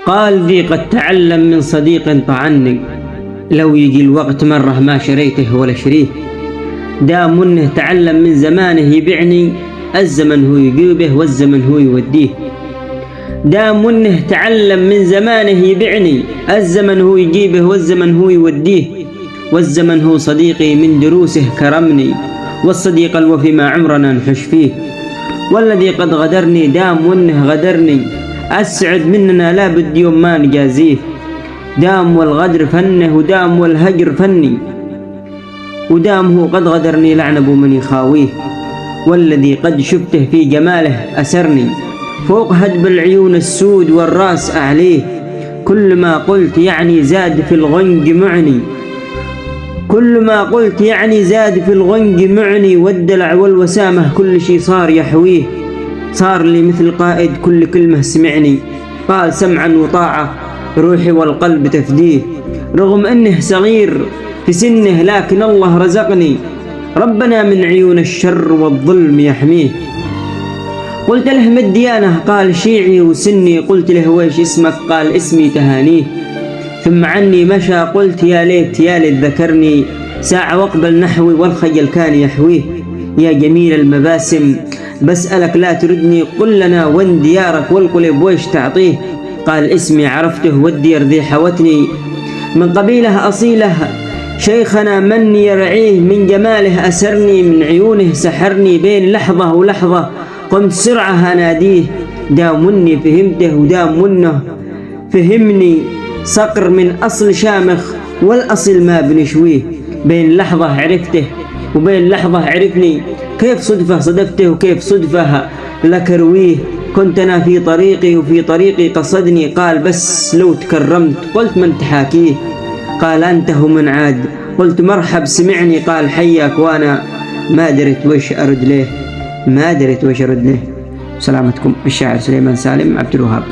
قال ذي قد تعلم من صديق طعني، لو يجي الوقت مرة ما شريته ولا شريه. دام منه تعلم من زمانه يبعني، الزمن هو يجيبه والزمن هو يوديه. دام منه تعلم من زمانه يبعني، الزمن هو يجيبه والزمن هو يوديه. والزمن هو صديقي من دروسه كرمني، والصديق الوفي ما عمرنا نحش فيه. والذي قد غدرني دام منه غدرني، أسعد مننا لا بد يوم ما نجازيه. دام والغدر فنه ودام والهجر فني، ودام هو قد غدرني لعنب من يخاويه. والذي قد شفته في جماله أسرني، فوق هدب العيون السود والراس أعليه. كل ما قلت يعني زاد في الغنج معني، كل ما قلت يعني زاد في الغنج معني. والدلع والوسامة كل شي صار يحويه. صار لي مثل قائد كل كلمة سمعني، قال سمعا وطاعة روحي والقلب تفديه. رغم أنه صغير في سنه لكن الله رزقني، ربنا من عيون الشر والظلم يحميه. قلت له ما الديانة؟ قال شيعي وسني. قلت له ويش اسمك؟ قال اسمي تهانيه. ثم عني مشى، قلت يا ليت يا ليت ذكرني، ساعة واقبل نحوي والخجل كان يحويه. يا جميل المباسم بسألك لا تردني، قل لنا وين ديارك والقلب ويش تعطيه. قال اسمي عرفته والدير ذي حوتني، من قبيله أصيله شيخنا من يرعيه. من جماله أسرني، من عيونه سحرني. بين لحظة ولحظة قمت سرعة أناديه. دام مني فهمته ودام منه فهمني، صقر من أصل شامخ والأصل ما بنشويه. بين لحظة عرفته وبين لحظة عرفني، كيف صدفة صدفته وكيف صدفة لك رويه. كنت أنا في طريقي وفي طريقي قصدني، قال بس لو تكرمت. قلت من تحاكيه؟ قال أنت هو من عاد. قلت مرحب سمعني. قال حياك. وأنا ما درت وش أرد له، ما درت وش أرد له. سلامتكم. الشاعر سليمان سالم عبد الوهاب.